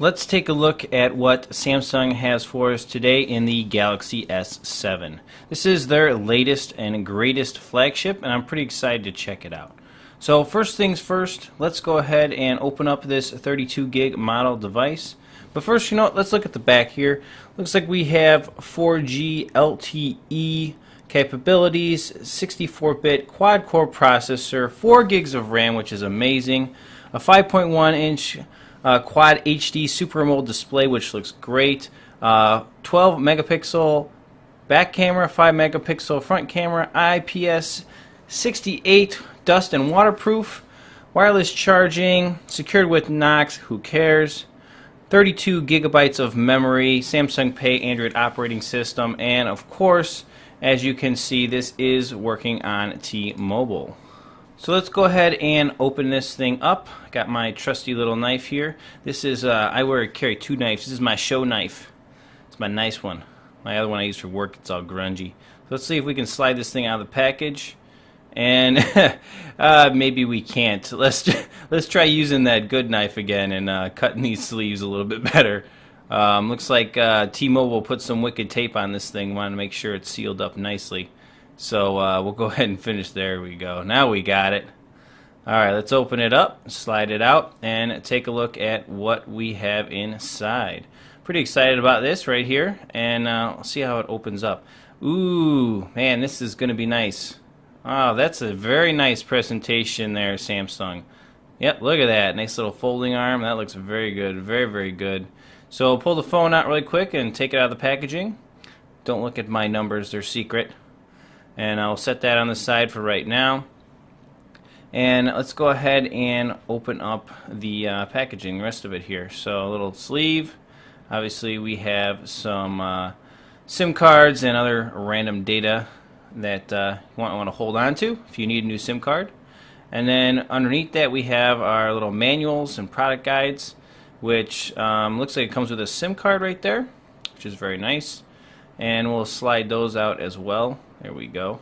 Let's take a look at what Samsung has for us today in the Galaxy S7. This is their latest and greatest flagship, and I'm pretty excited to check it out. So first things first, let's go ahead and open up this 32 gig model device. But first, let's look at the back here. Looks like we have 4G LTE capabilities, 64-bit quad-core processor, 4 gigs of RAM, which is amazing, a 5.1-inch Quad HD Super AMOLED display, which looks great. 12 megapixel back camera, 5 megapixel front camera, IPS 68 dust and waterproof, wireless charging, secured with Knox, who cares, 32 gigabytes of memory, Samsung Pay Android operating system, and of course, as you can see, this is working on T-Mobile. So let's go ahead and open this thing up. I got my trusty little knife here. This is, I carry two knives. This is my show knife. It's my nice one. My other one I use for work, it's all grungy. So let's see if we can slide this thing out of the package. And maybe we can't. Let's try using that good knife again and cutting these sleeves a little bit better. Looks like T-Mobile put some wicked tape on this thing. Want to make sure it's sealed up nicely. So we'll go ahead and finish. There we go. Now we got it. Alright, let's open it up, slide it out, and take a look at what we have inside. Pretty excited about this right here, and see how it opens up. Ooh, man, this is going to be nice. Oh, that's a very nice presentation there, Samsung. Yep, look at that. Nice little folding arm. That looks very good. Very, very good. So pull the phone out really quick and take it out of the packaging. Don't look at my numbers. They're secret. And I'll set that on the side for right now. And let's go ahead and open up the packaging, the rest of it here. So a little sleeve. Obviously we have some SIM cards and other random data that you want to hold on to if you need a new SIM card. And then underneath that we have our little manuals and product guides, which looks like it comes with a SIM card right there, which is very nice. And we'll slide those out as well. There we go.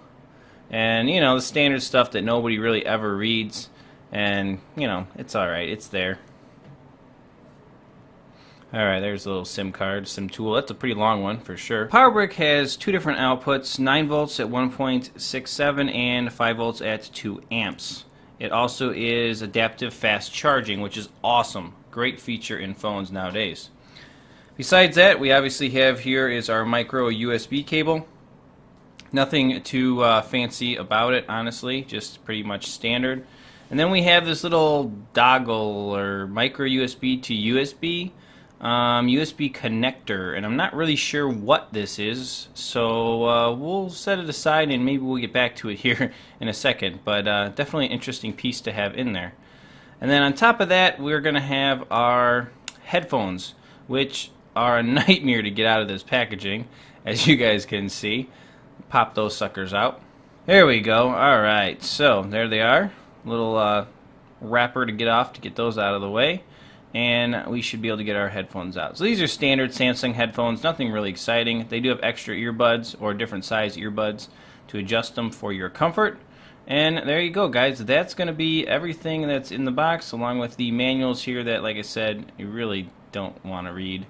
And the standard stuff that nobody really ever reads, and it's alright, it's there. Alright, there's a little SIM card, SIM tool. That's a pretty long one for sure. PowerBrick has two different outputs, 9 volts at 1.67 and 5 volts at 2 amps. It also is adaptive fast charging, which is awesome. Great feature in phones nowadays. Besides that, we obviously have here is our micro USB cable. Nothing too fancy about it, honestly, just pretty much standard. And then we have this little dongle or micro USB to USB USB connector, and I'm not really sure what this is, so we'll set it aside and maybe we'll get back to it here in a second, but definitely an interesting piece to have in there. And then on top of that, we're going to have our headphones, which are a nightmare to get out of this packaging, as you guys can see. Pop those suckers out. There we go. Alright, so there they are. Little wrapper to get off to get those out of the way. And we should be able to get our headphones out. So these are standard Samsung headphones, nothing really exciting. They do have extra earbuds or different size earbuds to adjust them for your comfort. And there you go, guys. That's going to be everything that's in the box, along with the manuals here that, like I said, you really don't want to read.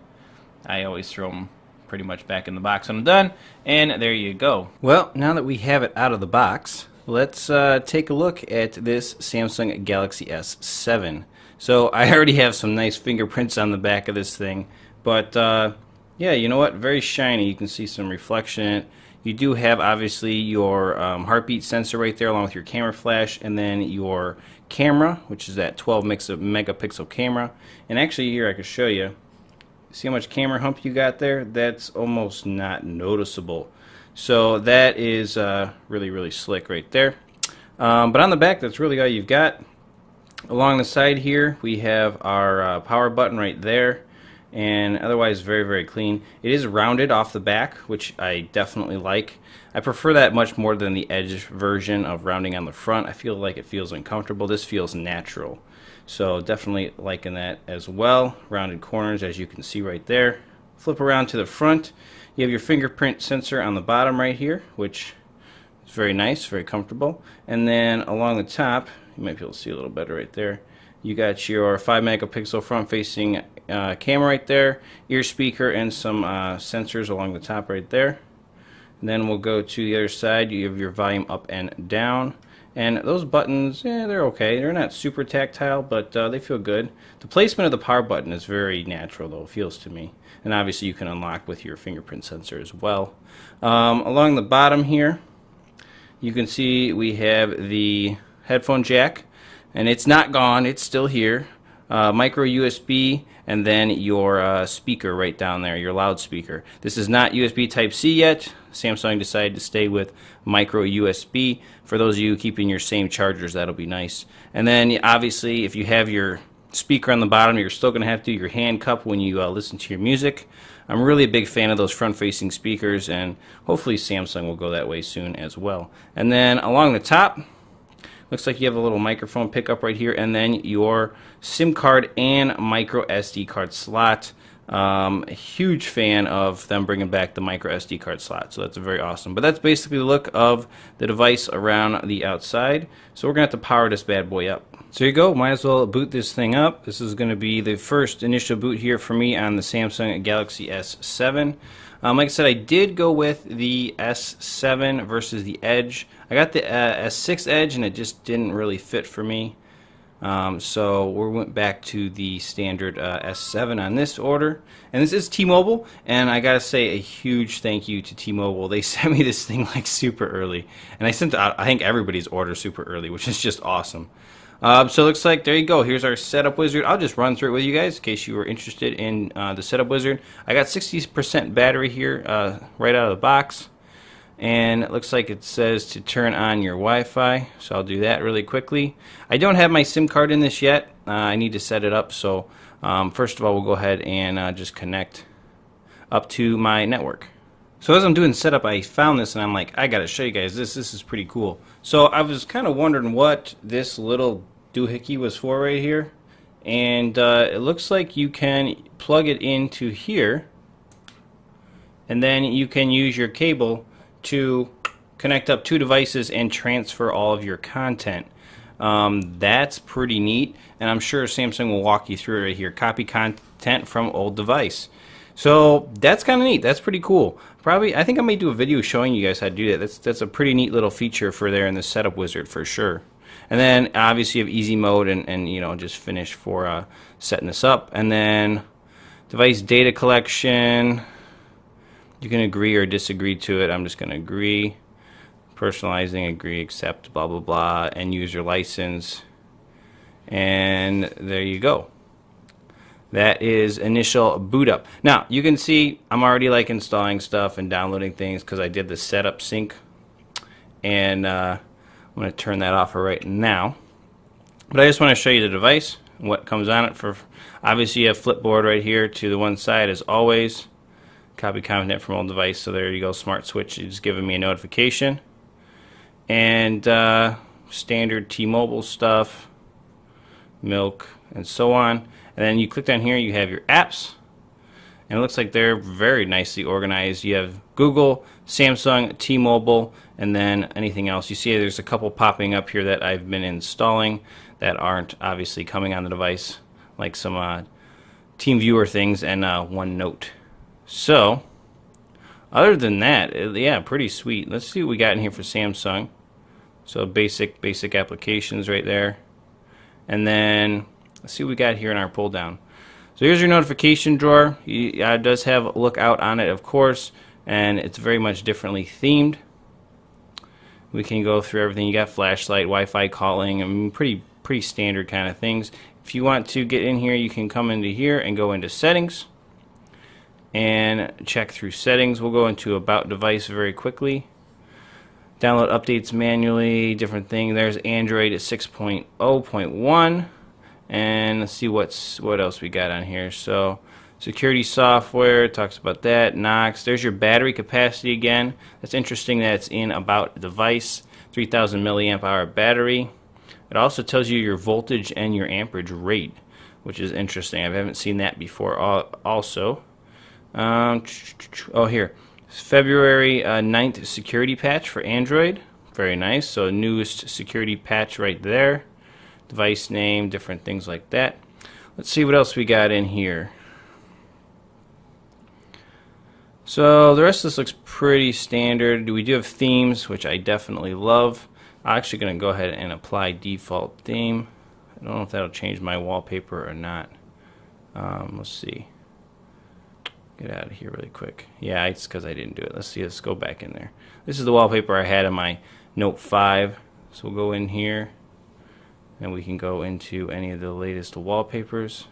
I always throw them pretty much back in the box when I'm done, and there you go. Well, now that we have it out of the box, let's take a look at this Samsung Galaxy S7. So I already have some nice fingerprints on the back of this thing, but yeah, you know what? Very shiny. You can see some reflection in it. You do have obviously your heartbeat sensor right there, along with your camera flash, and then your camera, which is that 12 megapixel camera. And actually, here I can show you. See how much camera hump you got there? That's almost not noticeable. So that is really, really slick right there. But on the back, that's really all you've got. Along the side here, we have our power button right there. And otherwise, very, very clean. It is rounded off the back, which I definitely like. I prefer that much more than the Edge version of rounding on the front. I feel like it feels uncomfortable. This feels natural. So definitely liking that as well. Rounded corners, as you can see right there. Flip around to the front. You have your fingerprint sensor on the bottom right here, which is very nice, very comfortable. And then along the top, you might be able to see a little better right there, You got your 5 megapixel front facing camera right there, ear speaker, and some sensors along the top right there. And then we'll go to the other side. You have your volume up and down. And those buttons, they're okay. They're not super tactile, but they feel good. The placement of the power button is very natural, though, it feels to me. And obviously you can unlock with your fingerprint sensor as well. Along the bottom here, you can see we have the headphone jack. And it's not gone, it's still here. Micro USB, and then your speaker right down there, your loudspeaker. This is not USB Type-C yet. Samsung decided to stay with micro USB. For those of you keeping your same chargers, that'll be nice. And then obviously if you have your speaker on the bottom, you're still going to have to do your hand cup when you listen to your music. I'm really a big fan of those front-facing speakers, and hopefully Samsung will go that way soon as well. And then along the top, looks like you have a little microphone pickup right here, and then your SIM card and micro SD card slot. A huge fan of them bringing back the micro SD card slot, so that's very awesome. But that's basically the look of the device around the outside. So we're going to have to power this bad boy up. So here you go, might as well boot this thing up. This is going to be the first initial boot here for me on the Samsung Galaxy S7. Like I said, I did go with the S7 versus the Edge. I got the S6 Edge and it just didn't really fit for me. So we went back to the standard S7 on this order. And this is T-Mobile, and I gotta say a huge thank you to T-Mobile. They sent me this thing like super early. And I sent out, I think, everybody's order super early, which is just awesome. So it looks like, there you go, here's our setup wizard. I'll just run through it with you guys in case you were interested in the setup wizard. I got 60% battery here right out of the box, and it looks like it says to turn on your Wi-Fi, so I'll do that really quickly. I don't have my SIM card in this yet. I need to set it up, so first of all we'll go ahead and just connect up to my network. So as I'm doing setup, I found this and I'm like, I gotta show you guys this. This is pretty cool. So I was kind of wondering what this little doohickey was for right here, and it looks like you can plug it into here, and then you can use your cable to connect up 2 devices and transfer all of your content. That's pretty neat, and I'm sure Samsung will walk you through it right here. Copy content from old device. So that's kind of neat. That's pretty cool. I think I may do a video showing you guys how to do that. That's a pretty neat little feature for there in the setup wizard for sure. And then obviously you have easy mode and you know, just finish for setting this up. And then device data collection. You can agree or disagree to it. I'm just going to agree. Personalizing, agree, accept, blah blah blah, and user license. And there you go. That is initial boot up. Now you can see I'm already like installing stuff and downloading things because I did the setup sync, and I'm going to turn that off right now. But I just want to show you the device and what comes on it. For obviously you have Flipboard right here to the one side as always. Copy content from old device. So there you go. Smart switch is giving me a notification, and standard T-Mobile stuff, milk, and so on. And then you click down here, you have your apps, and it looks like they're very nicely organized. You have Google, Samsung, T-Mobile, and then anything else. You see there's a couple popping up here that I've been installing that aren't obviously coming on the device, like some TeamViewer things and OneNote. So, other than that, yeah, pretty sweet. Let's see what we got in here for Samsung. So basic applications right there. And then let's see what we got here in our pull down. So here's your notification drawer. It does have a lookout on it, of course, and it's very much differently themed. We can go through everything. You got flashlight, Wi-Fi calling, I mean, pretty standard kind of things. If you want to get in here, you can come into here and go into settings and check through settings. We'll go into about device very quickly. Download updates manually, different thing. There's Android at 6.0.1. And let's see what else we got on here. So security software talks about that. Knox. There's your battery capacity again. That's interesting that it's in about device. 3,000 milliamp hour battery. It also tells you your voltage and your amperage rate, which is interesting. I haven't seen that before. Also, oh here, February 9th security patch for Android. Very nice. So newest security patch right there. device name, different things like that. Let's see what else we got in here. So the rest of this looks pretty standard. We do have themes, which I definitely love. I'm actually going to go ahead and apply default theme. I don't know if that'll change my wallpaper or not. Let's see. Get out of here really quick. Yeah, it's because I didn't do it. Let's see. Let's go back in there. This is the wallpaper I had on my Note 5. So we'll go in here, and we can go into any of the latest wallpapers.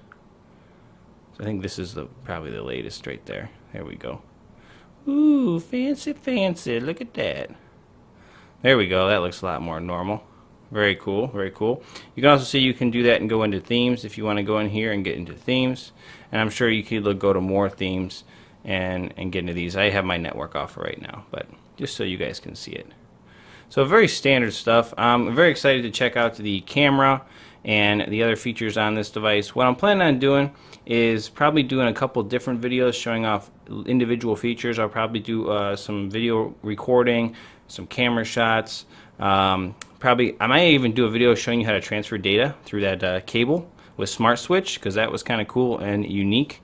So I think this is probably the latest right there. There we go. Ooh, fancy, fancy. Look at that. There we go. That looks a lot more normal. Very cool, very cool. You can also see you can do that and go into themes if you want to go in here and get into themes. And I'm sure you could go to more themes and get into these. I have my network off right now, but just so you guys can see it. So very standard stuff. I'm very excited to check out the camera and the other features on this device. What I'm planning on doing is probably doing a couple different videos showing off individual features. I'll probably do some video recording, some camera shots. Probably I might even do a video showing you how to transfer data through that cable with Smart Switch, because that was kind of cool and unique.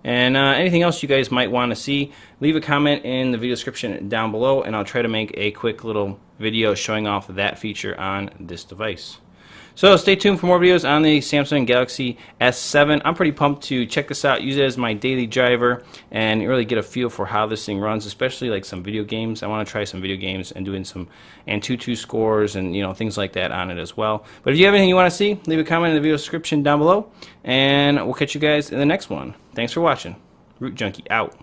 And anything else you guys might want to see, leave a comment in the video description down below, and I'll try to make a quick little video showing off that feature on this device. So stay tuned for more videos on the Samsung Galaxy S7. I'm pretty pumped to check this out, use it as my daily driver, and really get a feel for how this thing runs, especially like some video games. I want to try some video games and doing some Antutu scores and things like that on it as well. But if you have anything you want to see, leave a comment in the video description down below, and we'll catch you guys in the next one. Thanks for watching. Root Junkie out.